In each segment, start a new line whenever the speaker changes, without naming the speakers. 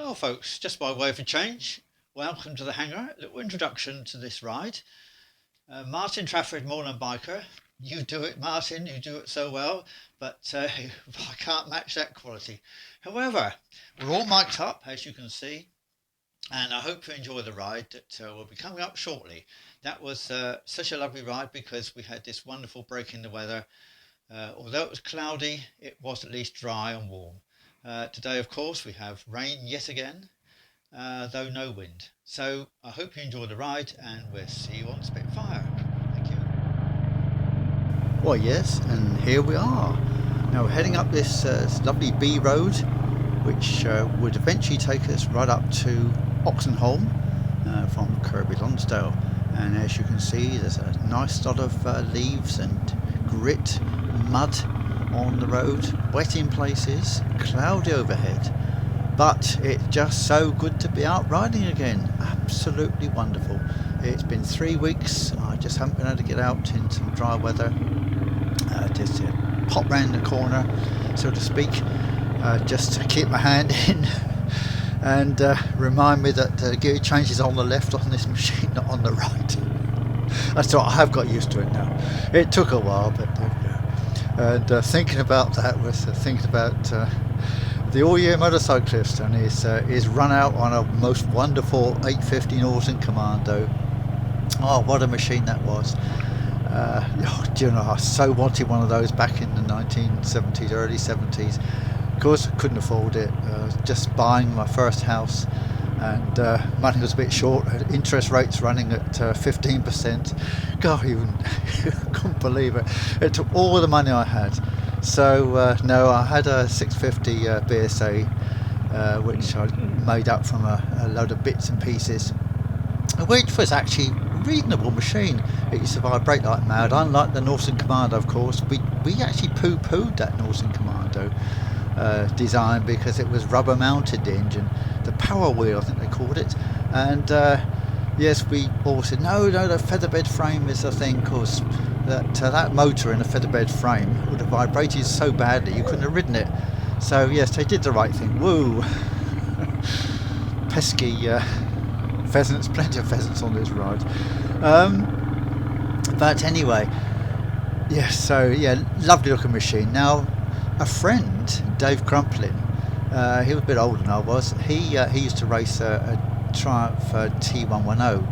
Well, folks, just by way of a change, welcome to the hangar. A little introduction to this ride. Martin Trafford, motorbike biker. You do it, Martin. You do it so well, but I can't match that quality. However, we're all mic'd up, as you can see, and I hope you enjoy the ride that will be coming up shortly. That was such a lovely ride because we had this wonderful break in the weather. Although it was cloudy, it was at least dry and warm. Today, of course, we have rain yet again, though no wind. So I hope you enjoy the ride, and we'll see you on Spitfire. Thank you.
Well, yes, and here we are. Now we're heading up this lovely B road, which would eventually take us right up to Oxenholme from Kirby Lonsdale. And as you can see, there's a nice lot of leaves and grit, mud on the road, wet in places, cloudy overhead, but it's just so good to be out riding again. Absolutely wonderful. It's been 3 weeks. I just haven't been able to get out in some dry weather, just pop round the corner, so to speak, just to keep my hand in and remind me that the gear change is on the left on this machine, not on the right. That's all. I have got used to it now. It took a while, but there we go. And thinking about that was thinking about the all-year motorcyclist and his run out on a most wonderful 850 Norton Commando. Oh, what a machine that was. Do you know, I so wanted one of those back in the 1970s, early 70s. Of course, I couldn't afford it. I was just buying my first house, and money was a bit short. Interest rates running at 15%. God, you couldn't believe it. It took all the money I had. So no, I had a 650 BSA, which I made up from a load of bits and pieces, which was actually a reasonable machine. It used to vibrate like mad. Unlike the Norton Commando, of course, we actually poo-pooed that Norton Commando design because it was rubber mounted, the engine, the power wheel I think they called it, and yes, we all said no, the featherbed frame is the thing, because that motor in a featherbed frame would have vibrated so badly you couldn't have ridden it. So yes, they did the right thing. Woo! Pesky pheasants, plenty of pheasants on this ride. But anyway, yes, so yeah, lovely looking machine. Now, a friend, Dave Crumplin, he was a bit older than I was. He used to race a Triumph T110,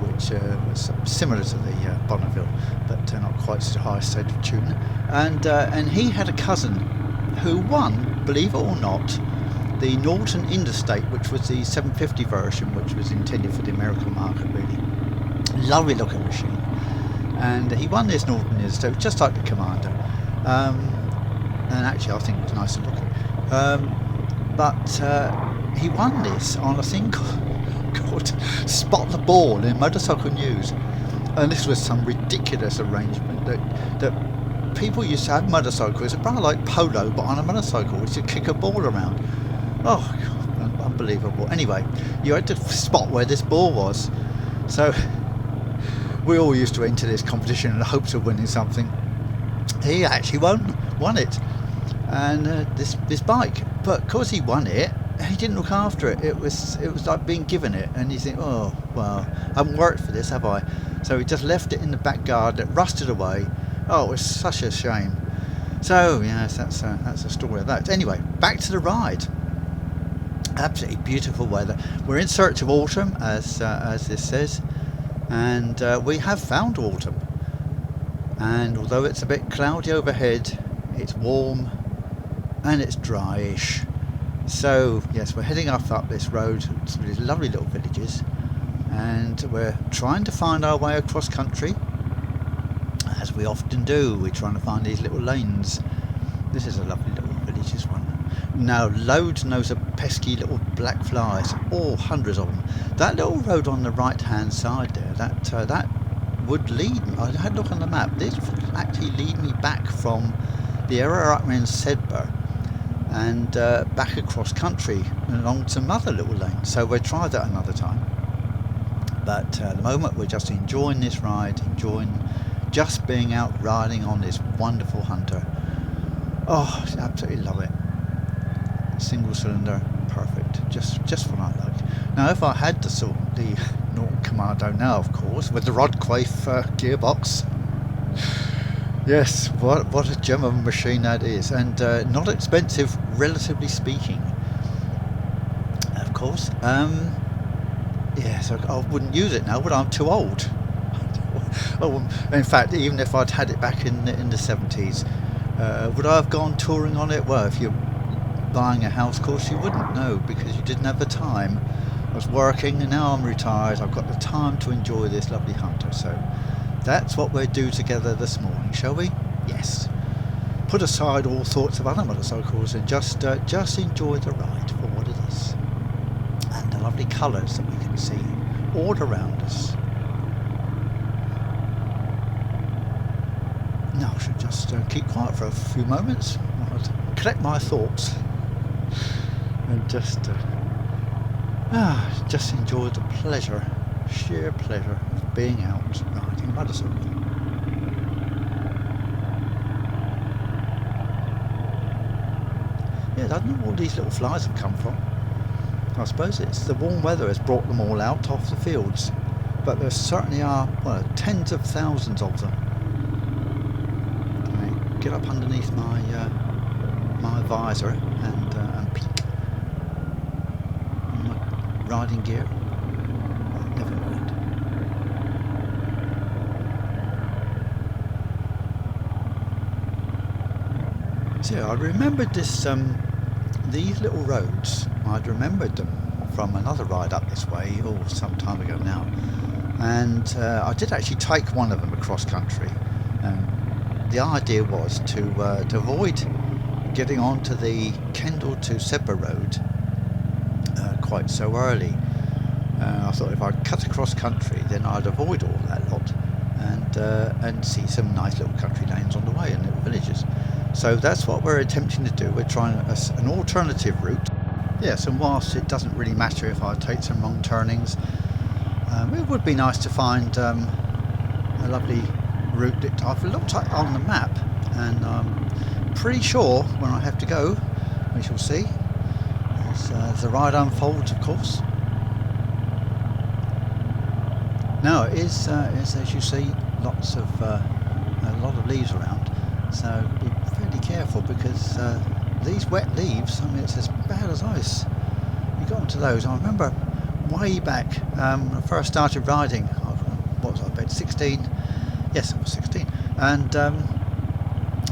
which was similar to the Bonneville, but not quite such a high state of tune. And he had a cousin who won, believe it or not, the Norton Interstate, which was the 750 version, which was intended for the American market, really. Lovely looking machine. And he won this Norton Interstate, just like the Commander. And actually I think it was nicer looking. But he won this on a thing called Spot the Ball in Motorcycle News. And this was some ridiculous arrangement that people used to have motorcycles, it's rather like polo but on a motorcycle, which would kick a ball around. Oh, God, unbelievable. Anyway, you had to spot where this ball was. So we all used to enter this competition in the hopes of winning something. He actually won it, and this bike. But because he won it, he didn't look after it. It was like being given it, and you think, oh well, I haven't worked for this, have I? So he just left it in the back garden. It rusted away. Oh, it was such a shame. So yes, that's a story of that. Anyway, back to the ride. Absolutely beautiful weather. We're in search of autumn, as this says, and we have found autumn. And although it's a bit cloudy overhead, it's warm and it's dryish. So yes, we're heading up this road to these lovely little villages, and we're trying to find our way across country, as we often do. We're trying to find these little lanes. This is a lovely little village, this one. Now, loads and loads of pesky little black flies, all hundreds of them. That little road on the right hand side there, that would lead me, I had a look on the map, this would actually lead me back from the area up in Sedbergh and back across country and along some other little lanes. So we'll try that another time. But at the moment we're just enjoying this ride, enjoying just being out riding on this wonderful Hunter. Oh, absolutely love it. Single cylinder, perfect. just what I like. Now, if I had the Norton Commando now, of course, with the Rodquaif gearbox, yes, what a gem of a machine that is, and not expensive, relatively speaking. Of course. Yes, I wouldn't use it now, but I'm too old. Oh, in fact, even if I'd had it back in the 70s, would I have gone touring on it? Well, if you're buying a house, of course you wouldn't, no, because you didn't have the time. I was working, and now I'm retired. I've got the time to enjoy this lovely Hunter, so that's what we'll do together this morning, shall we? Yes. Put aside all thoughts of other motorcycles and just enjoy the ride for what it is, and the lovely colours that we can see all around us. Now I should just keep quiet for a few moments. I'll collect my thoughts and just enjoy the pleasure, sheer pleasure of being out riding a motorcycle. Yeah, I don't know where all these little flies have come from. I suppose it's the warm weather has brought them all out off the fields, but there certainly are, well, tens of thousands of them. They get up underneath my my visor and peek. My riding gear. Never mind. So I remembered this. These little roads, I'd remembered them from another ride up this way, some time ago now, and I did actually take one of them across country. The idea was to avoid getting onto the Kendal to Sebra road quite so early. I thought if I cut across country, then I'd avoid all that lot and see some nice little country lanes on the way and little villages. So that's what we're attempting to do. We're trying an alternative route. Yes, and whilst it doesn't really matter if I take some wrong turnings, it would be nice to find a lovely route that I've looked at on the map, and I'm pretty sure when I have to go, we shall see as the ride unfolds, of course. Now it is as you see, lots of a lot of leaves around, so be fairly careful, because these wet leaves, I mean, it's as bad as ice. You got onto those. I remember way back when I first started riding, what was I, about 16? Yes, I was 16, and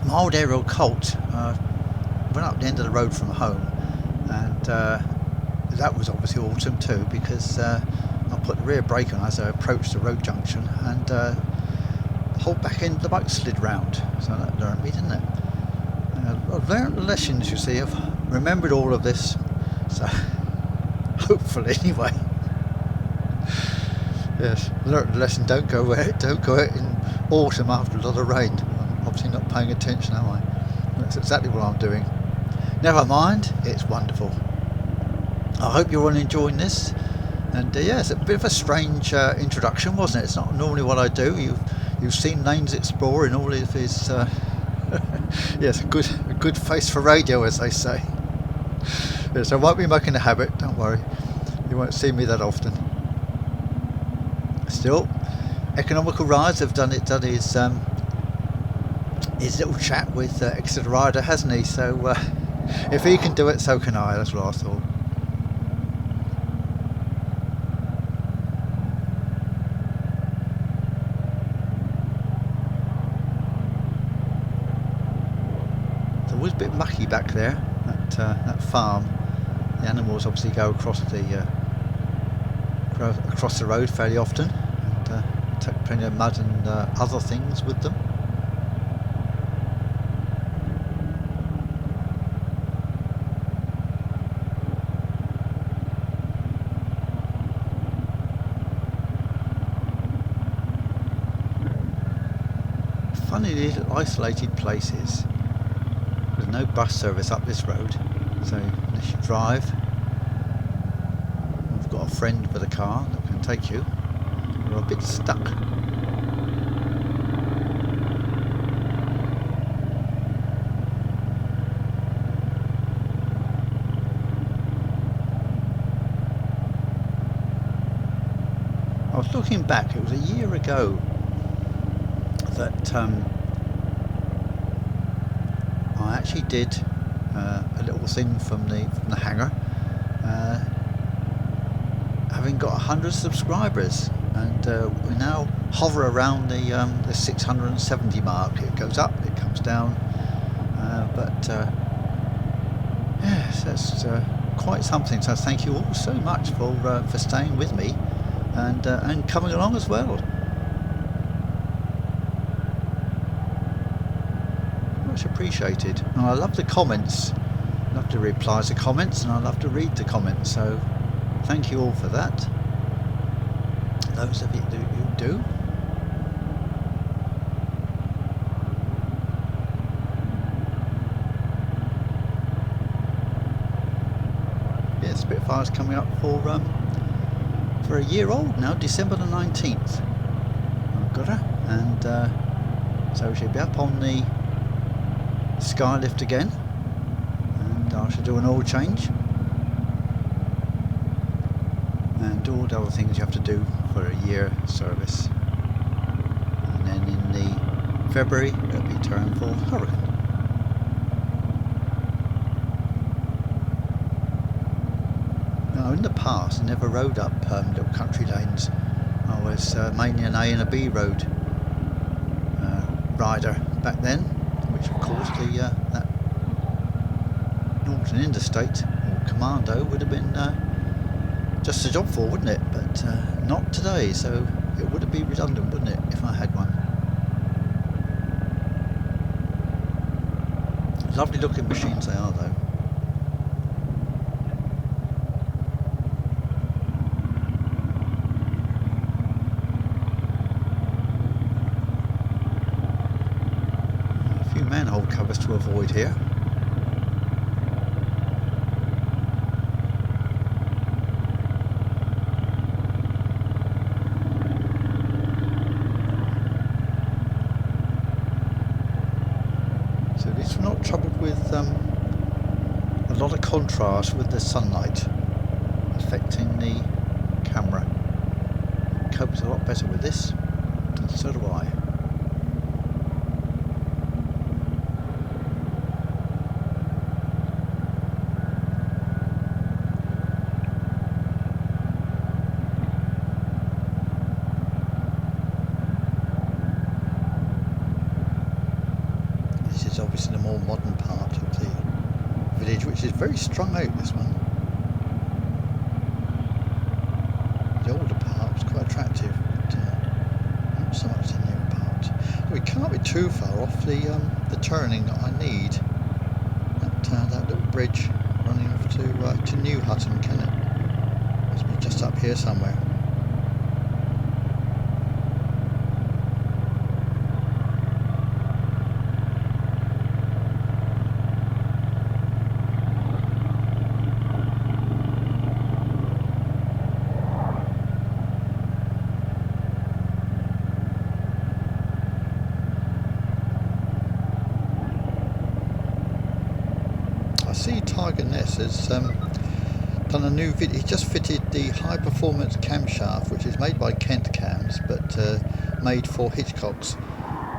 my old aerial Colt went up the end of the road from home, and that was obviously autumn too, because I put the rear brake on as I approached the road junction, and the whole back end of the bike slid round, so that learned me, didn't it? I've learned the lessons, you see. I've remembered all of this, so hopefully, anyway. Yes, learned the lesson. Don't go out in autumn after a lot of rain. I'm obviously not paying attention, am I? That's exactly what I'm doing. Never mind, it's wonderful. I hope you're all enjoying this. And yeah, it's a bit of a strange introduction, wasn't it? It's not normally what I do. You've seen Lane's Explorer in all of his yes, a good face for radio, as they say. Yes, I won't be making a habit, don't worry. You won't see me that often. Still, Economical Rides have done his little chat with Exeter Rider, hasn't he? So if he can do it, so can I. That's what I thought. It's always a bit mucky back there. That farm. The animals obviously go across the road fairly often, and take plenty of mud and other things with them. Funny little isolated places. There's no bus service up this road, so unless you drive, you've got a friend with a car that can take you, you're a bit stuck. looking back, it was a year ago that I actually did a little thing from the hangar, having got 100 subscribers, and we now hover around the 670 mark. It goes up, it comes down, but yes, that's quite something. So thank you all so much for staying with me and coming along as well. Much appreciated. And I love the comments. I love the replies to comments, and I love to read the comments. So thank you all for that. Those of you who do. Yeah, Spitfire's coming up for a year old now, December the 19th. I've got her, and so she'll be up on the Skylift again, and I shall do an oil change and all the other things you have to do for a year service, and then in the February it'll be turn for Hurricane. Now, in the past I never rode up little country lanes. I was mainly an A and a B road rider back then, which of course that Northern Interstate or Commando would have been just a job for, wouldn't it? But not today, so it would have been redundant, wouldn't it, if I had one. Lovely looking machines they are, though. A few manhole covers to avoid here. We're not troubled with a lot of contrast with the sunlight affecting the camera. It copes a lot better with this, and so do I. Obviously the more modern part of the village, which is very strung out, this one. The older part was quite attractive, but not so much the newer part. We can't be too far off the turning that I need. That little bridge running off to New Hutton, can it? Must be just up here somewhere. I see Tiger Ness has done a new video. He just fitted the high performance camshaft, which is made by Kent Cams, but made for Hitchcocks.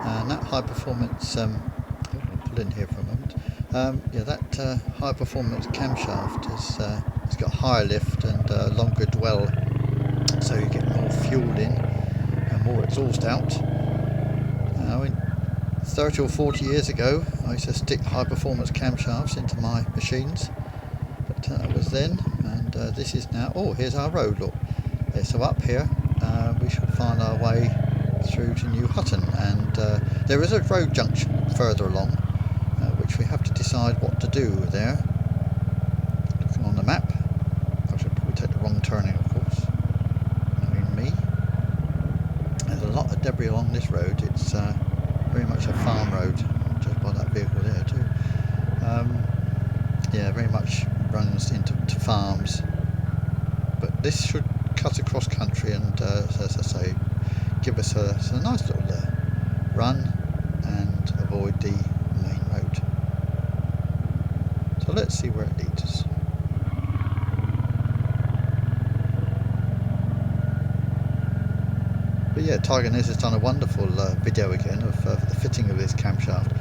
And that high performance, I'll pull in here for a moment. Yeah, that high performance camshaft has got higher lift and longer dwell, so you get more fuel in and more exhaust out. 30 or 40 years ago I used to stick high performance camshafts into my machines, but that was then, and this is now. Oh, here's our road, look. Yeah, so up here we shall find our way through to New Hutton, and there is a road junction further along which we have to decide what to do there. Looking on the map, I should probably take the wrong turning, of course, knowing me. There's a lot of debris along this road. It's very much a farm road, just by that vehicle there too. Yeah, very much runs into farms, but this should cut across country and, as I say, give us a nice little run and avoid the main road. So let's see where it leads us. yeah, Tiger Nez has done a wonderful video again of the fitting of this camshaft,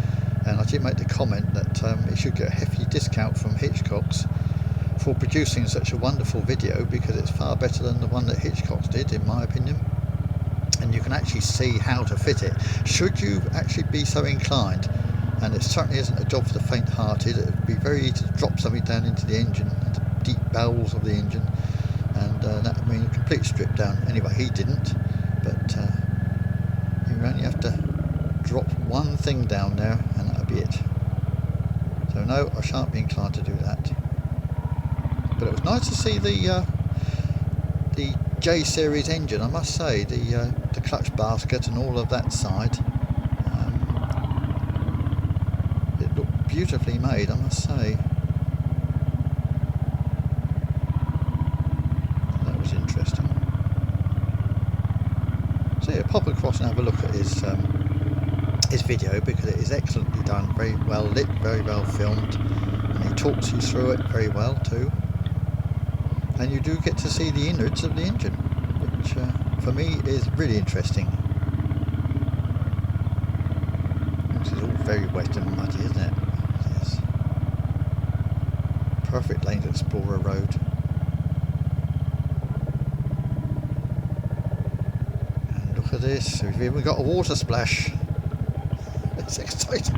and I did make the comment that it should get a hefty discount from Hitchcock's for producing such a wonderful video, because it's far better than the one that Hitchcock's did, in my opinion. And you can actually see how to fit it, should you actually be so inclined. And it certainly isn't a job for the faint-hearted. It would be very easy to drop something down into the engine, into the deep bowels of the engine, and that would mean a complete strip down. Anyway, he didn't, but you only have to drop one thing down there and that'll be it. So no, I shan't be inclined to do that. But it was nice to see the J series engine, I must say. The clutch basket and all of that side, it looked beautifully made, I must say. That was interesting. So yeah, pop across and have a look at his video, because it is excellently done, very well lit, very well filmed, and he talks you through it very well too. And you do get to see the innards of the engine, which for me is really interesting. This is all very wet and muddy, isn't it? Yes. Perfect lane to Explorer Road. And look at this, we've even got a water splash. It's exciting.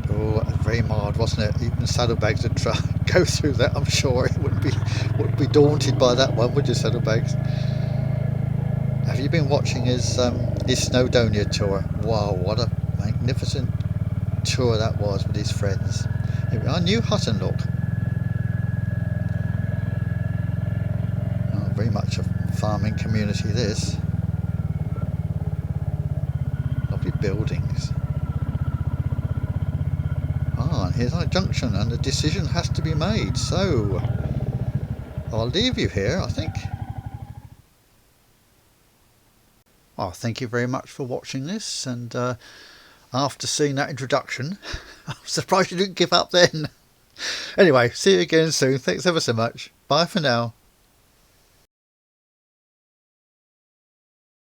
Oh, that was very mild, wasn't it? Even saddlebags would try go through that. I'm sure it wouldn't be daunted by that one, would you, saddlebags? Have you been watching his Snowdonia tour? Wow, what a magnificent tour that was with his friends. Here we are, New Hutton, look. Oh, very much a farming community, this. Lovely buildings. Ah, and here's our junction, and the decision has to be made, so I'll leave you here, I think. Oh, thank you very much for watching this, and after seeing that introduction, I'm surprised you didn't give up then. Anyway, see you again soon. Thanks ever so much. Bye for now.